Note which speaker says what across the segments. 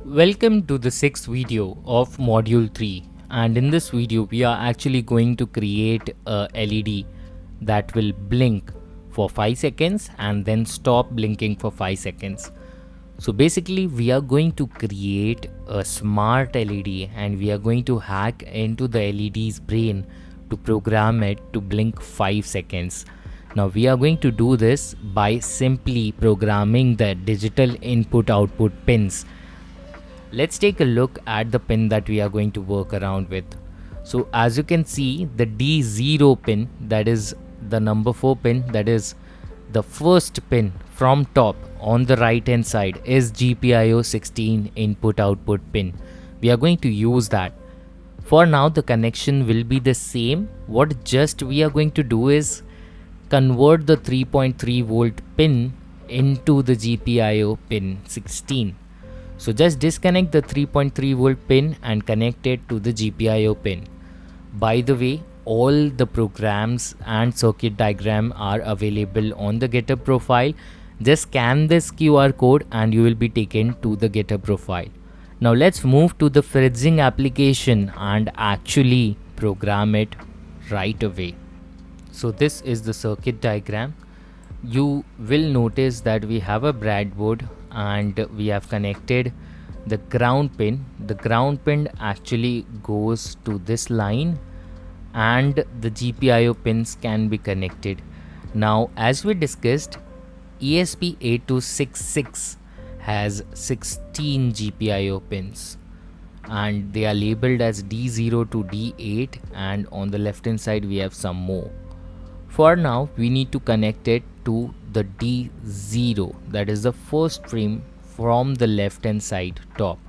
Speaker 1: Welcome to the sixth video of module 3, and in this video we are actually going to create a LED that will blink for 5 seconds and then stop blinking for 5 seconds. So basically we are going to create a smart LED and we are going to hack into the LED's brain to program it to blink 5 seconds. Now we are going to do this by simply programming the digital input output pins. Let's take a look at the pin that we are going to work around with. So as you can see, the D0 pin, that is the number 4 pin, that is the first pin from top on the right hand side, is GPIO16 input output pin. We are going to use that. For now the connection will be the same. What just we are going to do is convert the 3.3 volt pin into the GPIO pin 16. So just disconnect the 3.3 volt pin and connect it to the GPIO pin. By the way, all the programs and circuit diagram are available on the GitHub profile. Just scan this QR code and you will be taken to the GitHub profile. Now let's move to the fritzing application and actually program it right away. So this is the circuit diagram. You will notice that we have a breadboard and we have connected the ground pin. The ground pin actually goes to this line and the GPIO pins can be connected. Now as we discussed, ESP8266 has 16 GPIO pins and they are labeled as D0 to D8, and on the left hand side we have some more. For now we need to connect it to the D0, that is the first frame from the left hand side top.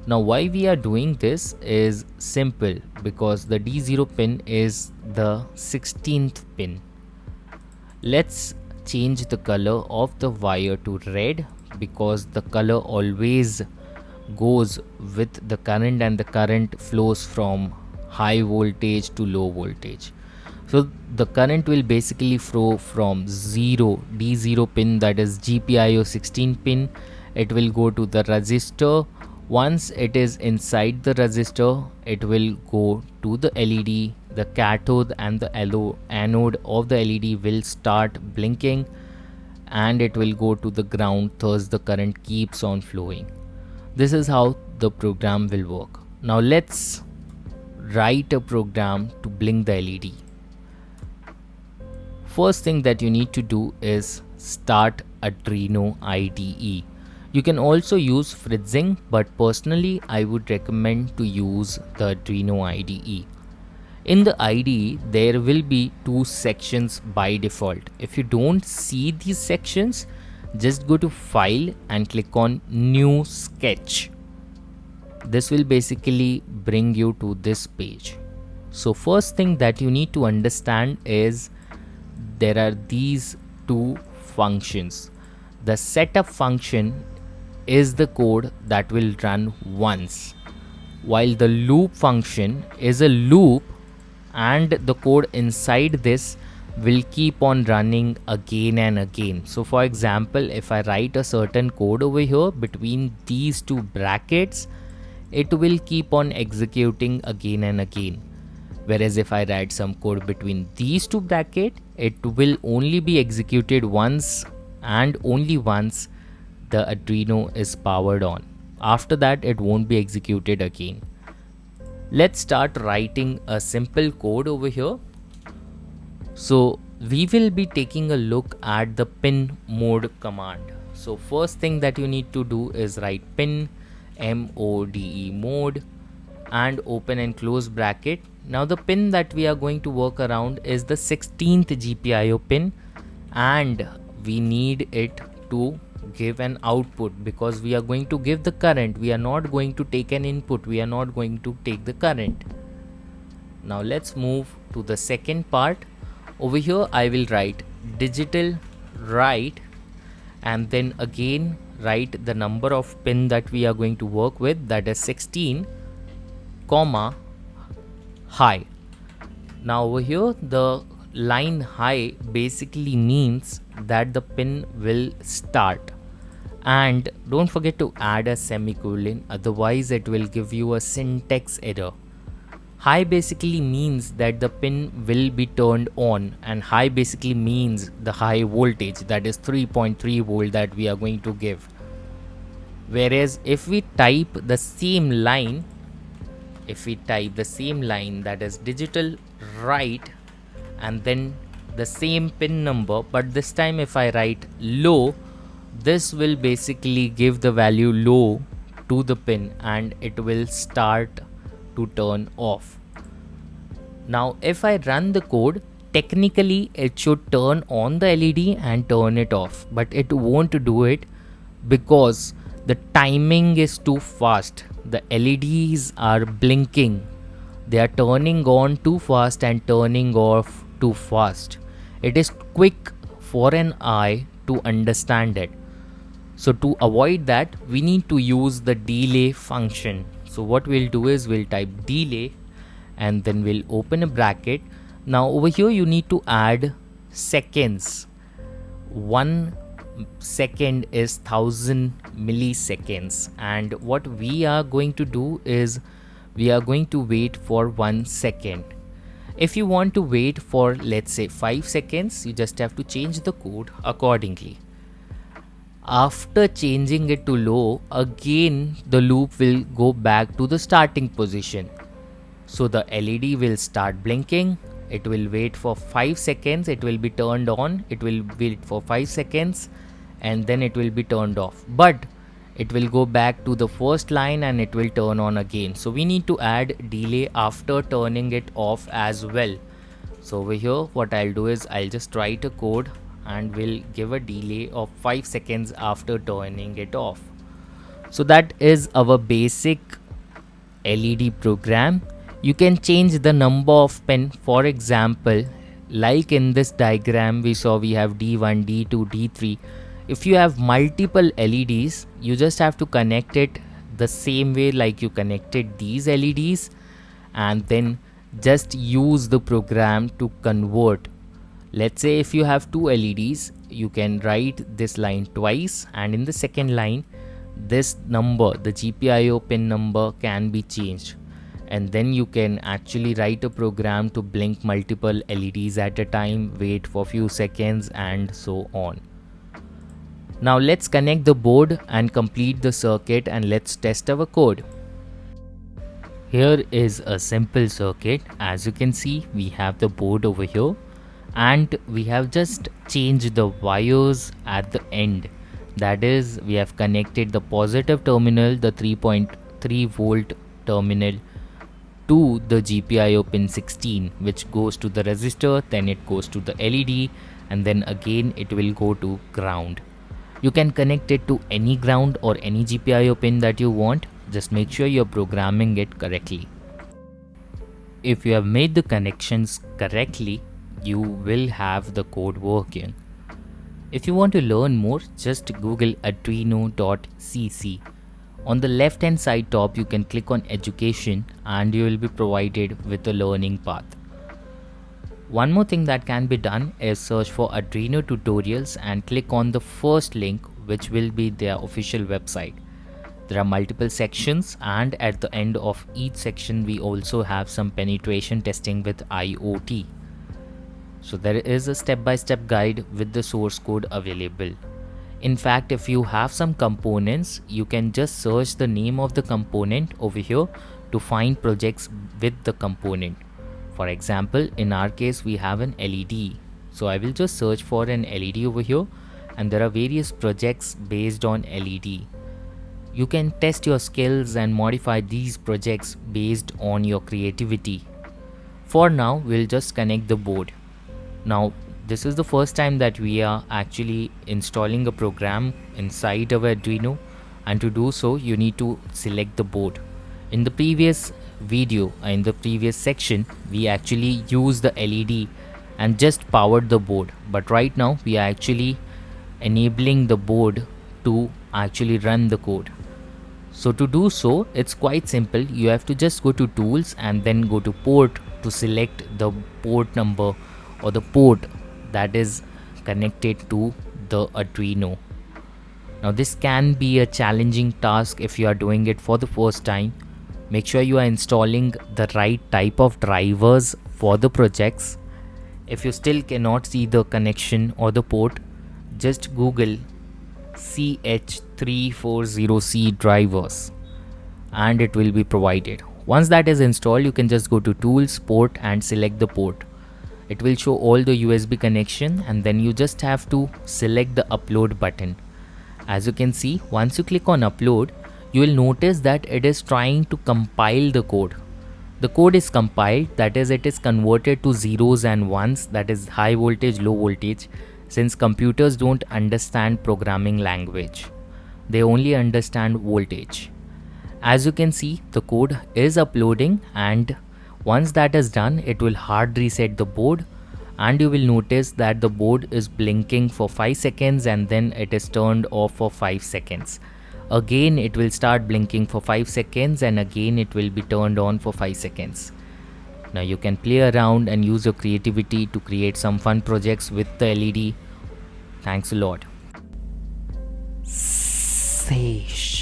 Speaker 1: Now why we are doing this is simple, because the D0 pin is the 16th pin. Let's change the color of the wire to red, because the color always goes with the current and the current flows from high voltage to low voltage. So the current will basically flow from D0 pin, that is GPIO 16 pin. It will go to the resistor. Once it is inside the resistor, it will go to the LED. The cathode and the anode of the LED will start blinking and it will go to the ground, thus the current keeps on flowing. This is how the program will work. Now let's write a program to blink the LED. First thing that you need to do is start Arduino IDE. You can also use fritzing, but personally I would recommend to use the Arduino IDE. In the IDE there will be 2 sections by default. If you don't see these sections, just go to File and click on New Sketch. This will basically bring you to this page. So first thing that you need to understand is there are these 2 functions. The setup function is the code that will run once, while the loop function is a loop and the code inside this will keep on running again and again. So for example, if I write a certain code over here between these 2 brackets, it will keep on executing again and again. Whereas if I write some code between these 2 brackets, it will only be executed once and only once the Arduino is powered on. After that it won't be executed again. Let's start writing a simple code over here. So we will be taking a look at the pin mode command. So first thing that you need to do is write pin mode and open and close bracket. Now the pin that we are going to work around is the 16th GPIO pin, and we need it to give an output because we are going to give the current. We are not going to take an input. We are not going to take the current. Now let's move to the second part. Over here I will write digital write and then again write the number of pin that we are going to work with, that is 16, comma high. Now over here the line high basically means that the pin will start, And don't forget to add a semicolon, otherwise it will give you a syntax error. High basically means that the pin will be turned on, and high basically means the high voltage, that is 3.3 volt that we are going to give. Whereas if we type the same line, that is digital write and then the same pin number, but this time if I write low, this will basically give the value low to the pin and it will start to turn off. Now if I run the code, technically it should turn on the LED and turn it off, but it won't do it because the timing is too fast. The LEDs are blinking, they are turning on too fast and turning off too fast. It is quick for an eye to understand it. So to avoid that, we need to use the delay function. So what we'll do is we'll type delay and then we'll open a bracket. Now over here you need to add seconds. 1 second is 1000 milliseconds, and what we are going to do is we are going to wait for 1 second. If you want to wait for, let's say, 5 seconds, you just have to change the code accordingly. After changing it to low, again the loop will go back to the starting position. So the LED will start blinking, it will wait for 5 seconds, it will be turned on, it will wait for 5 seconds and then it will be turned off. But it will go back to the first line and it will turn on again. So we need to add delay after turning it off as well. So over here what I'll do is I'll just write a code and we'll give a delay of 5 seconds after turning it off. So that is our basic LED program. You can change the number of pin. For example, like in this diagram we saw we have D1, D2, D3. If you have multiple LEDs, you just have to connect it the same way like you connected these LEDs and then just use the program to convert. Let's say if you have 2 LEDs, you can write this line twice and in the second line this number, the GPIO pin number, can be changed, and then you can actually write a program to blink multiple LEDs at a time, wait for few seconds and so on. Now let's connect the board and complete the circuit and let's test our code. Here is a simple circuit. As you can see, we have the board over here and we have just changed the wires at the end. That is, we have connected the positive terminal, the 3.3 volt terminal, to the GPIO pin 16, which goes to the resistor, then it goes to the LED and then again it will go to ground. You can connect it to any ground or any GPIO pin that you want. Just make sure you're programming it correctly. If you have made the connections correctly, you will have the code working. If you want to learn more, just Google Arduino.cc. On the left hand side top, you can click on education and you will be provided with a learning path. One more thing that can be done is search for Arduino tutorials and click on the first link, which will be their official website. There are multiple sections and at the end of each section we also have some penetration testing with IoT. So there is a step-by-step guide with the source code available. In fact, if you have some components, you can just search the name of the component over here to find projects with the component. For example, in our case we have an LED. So I will just search for an LED over here and there are various projects based on LED. You can test your skills and modify these projects based on your creativity. For now, we'll just connect the board. Now, this is the first time that we are actually installing a program inside our Arduino, and to do so you need to select the board. In the previous video, in the previous section, we actually used the LED and just powered the board, but right now we are actually enabling the board to actually run the code. So to do so, it's quite simple. You have to just go to tools and then go to port to select the port number or the port that is connected to the Arduino. Now this can be a challenging task if you are doing it for the first time. Make sure you are installing the right type of drivers for the projects. If you still cannot see the connection or the port, just Google CH340C drivers and it will be provided. Once that is installed, you can just go to Tools, Port and select the port. It will show all the USB connection and then you just have to select the upload button. As you can see, once you click on upload, you will notice that it is trying to compile the code. The code is compiled, that is, it is converted to zeros and ones, that is high voltage, low voltage, since computers don't understand programming language. They only understand voltage. As you can see, the code is uploading, and once that is done, it will hard reset the board and you will notice that the board is blinking for 5 seconds and then it is turned off for 5 seconds. Again it will start blinking for 5 seconds and again it will be turned on for 5 seconds. Now you can play around and use your creativity to create some fun projects with the LED. Thanks a lot. Shesha.